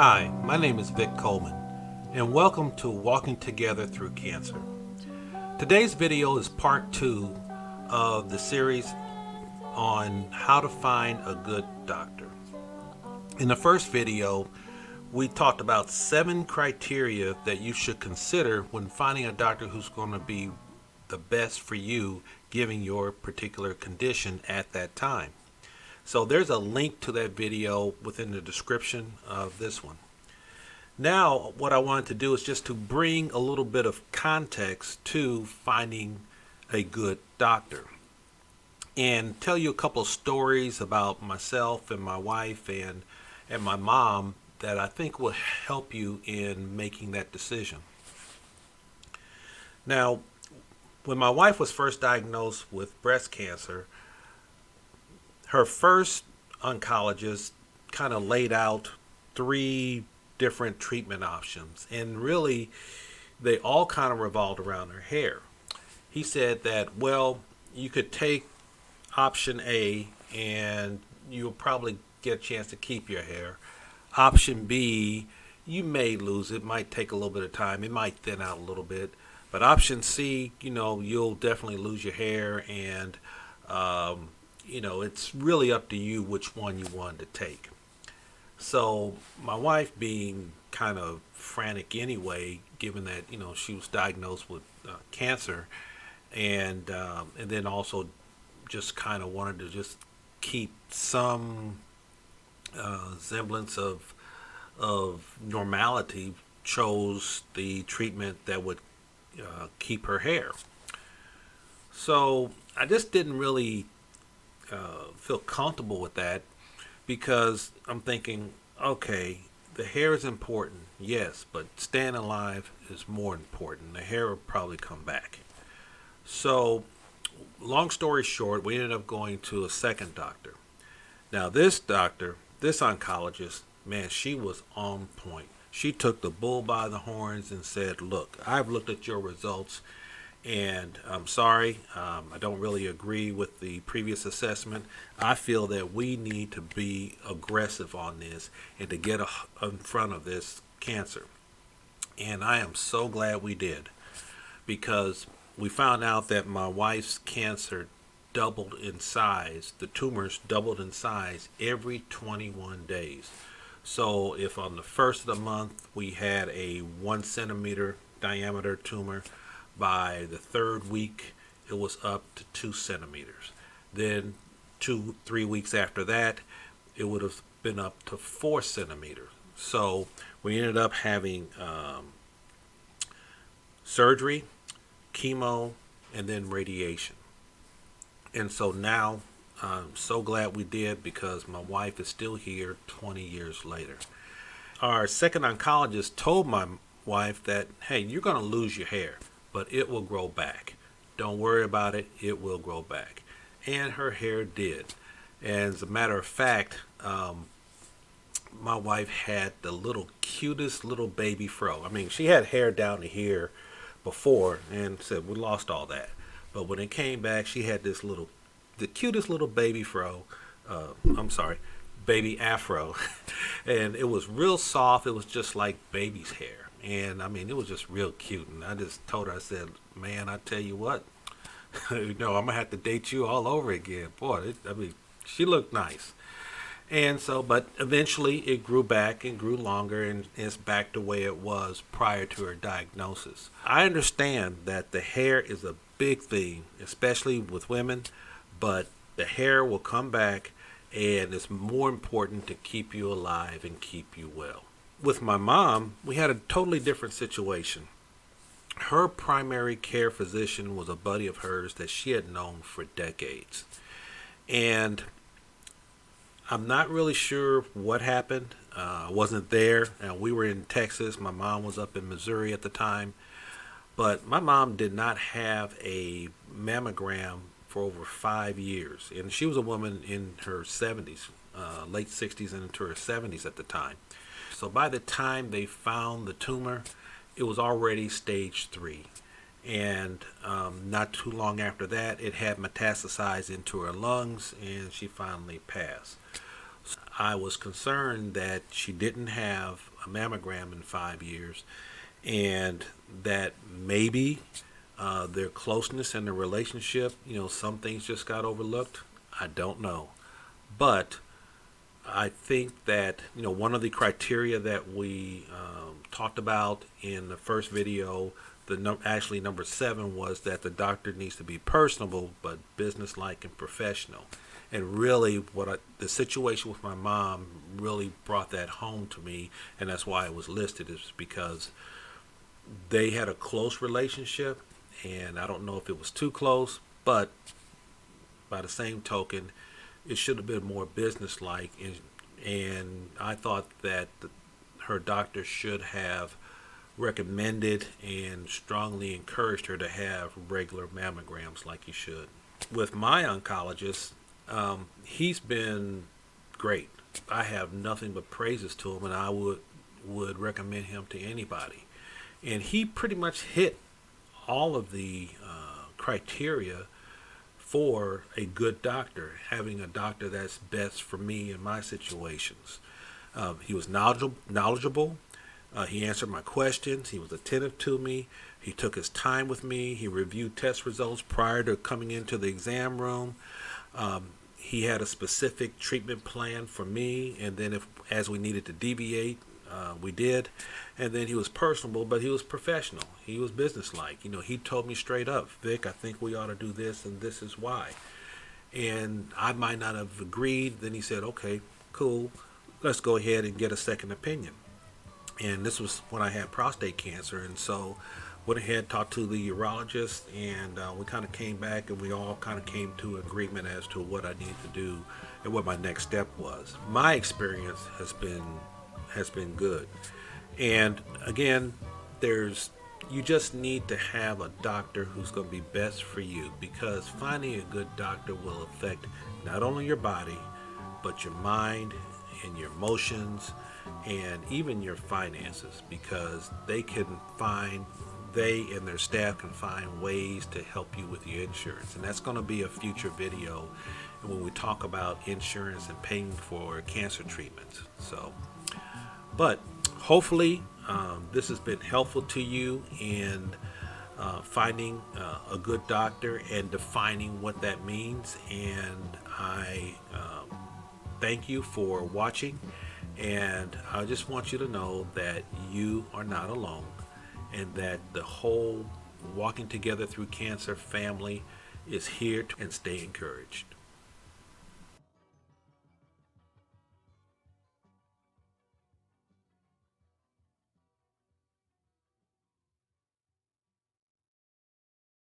Hi, my name is Vic Coleman, and welcome to Walking Together Through Cancer. Today's video is part 2 of the series on how to find a good doctor. In the first video, we talked about 7 criteria that you should consider when finding a doctor who's going to be the best for you given your particular condition at that time. So there's a link to that video within the description of this one. Now, what I wanted to do is just to bring a little bit of context to finding a good doctor and tell you a couple of stories about myself and my wife and my mom that I think will help you in making that decision. Now, when my wife was first diagnosed with breast cancer, her first oncologist kind of laid out 3 different treatment options, and really they all kind of revolved around her hair. He said that, well, you could take option A and you'll probably get a chance to keep your hair. Option B, you may lose it, might take a little bit of time, it might thin out a little bit. But option C, you'll definitely lose your hair, and it's really up to you which one you want to take. So my wife, being kind of frantic anyway, given that she was diagnosed with cancer, and then also just kind of wanted to just keep some semblance of normality, chose the treatment that would keep her hair. So I just didn't really feel comfortable with that, because I'm thinking, okay, the hair is important, yes, but staying alive is more important. The hair will probably come back. So long story short, we ended up going to a second doctor. Now this doctor, this oncologist, man, she was on point. She took the bull by the horns and said, look, I've looked at your results, and I'm sorry, I don't really agree with the previous assessment. I feel that we need to be aggressive on this and to get in front of this cancer. And I am so glad we did, because we found out that my wife's cancer doubled in size. The tumors doubled in size every 21 days. So if on the first of the month we had a 1 centimeter diameter tumor, by the 3rd week it was up to 2 centimeters. Then 2-3 weeks after that, it would have been up to 4 centimeters. So we ended up having surgery, chemo, and then radiation. And so now I'm so glad we did, because my wife is still here 20 years later. Our second oncologist told my wife that, hey, you're going to lose your hair, but it will grow back. Don't worry about it, it will grow back. And her hair did. And as a matter of fact, my wife had the cutest little baby fro. I mean, she had hair down to here before, and said we lost all that. But when it came back, she had the cutest little baby fro. Baby afro. And it was real soft. It was just like baby's hair. And I mean, it was just real cute. And I just told her, I said, man, I tell you what, I'm going to have to date you all over again. Boy, she looked nice. And so, but eventually it grew back and grew longer, and it's back the way it was prior to her diagnosis. I understand that the hair is a big thing, especially with women, but the hair will come back, and it's more important to keep you alive and keep you well. With my mom, we had a totally different situation. Her primary care physician was a buddy of hers that she had known for decades. And I'm not really sure what happened. I wasn't there. We were in Texas. My mom was up in Missouri at the time. But my mom did not have a mammogram for over 5 years. And she was a woman in her 70s, late 60s and into her 70s at the time. So by the time they found the tumor, it was already stage 3. And not too long after that, it had metastasized into her lungs, and she finally passed. I was concerned that she didn't have a mammogram in 5 years, and that maybe their closeness and their relationship, some things just got overlooked. I don't know. But I think that, one of the criteria that we talked about in the first video, actually number 7, was that the doctor needs to be personable but businesslike and professional. And really, the situation with my mom really brought that home to me, and that's why it was listed, is because they had a close relationship, and I don't know if it was too close, but by the same token, it should have been more businesslike, and I thought that her doctor should have recommended and strongly encouraged her to have regular mammograms like he should. With my oncologist, he's been great. I have nothing but praises to him, and I would recommend him to anybody. And he pretty much hit all of the criteria for a good doctor, having a doctor that's best for me in my situations. He was knowledgeable. He answered my questions. He was attentive to me. He took his time with me. He reviewed test results prior to coming into the exam room. He had a specific treatment plan for me, and then as we needed to deviate, we did. And then he was personable, but he was professional. He was businesslike. He told me straight up, Vic, I think we ought to do this, and this is why. And I might not have agreed. Then he said, okay, cool, let's go ahead and get a second opinion. And this was when I had prostate cancer, and so went ahead, talked to the urologist, and we kind of came back, and we all kind of came to agreement as to what I needed to do and what my next step was. My experience has been good. And again, you just need to have a doctor who's going to be best for you, because finding a good doctor will affect not only your body, but your mind and your emotions and even your finances, because they and their staff can find ways to help you with your insurance. And that's going to be a future video when we talk about insurance and paying for cancer treatments. But hopefully this has been helpful to you in finding a good doctor and defining what that means. And I thank you for watching. And I just want you to know that you are not alone, and that the whole Walking Together Through Cancer family is here and stay encouraged.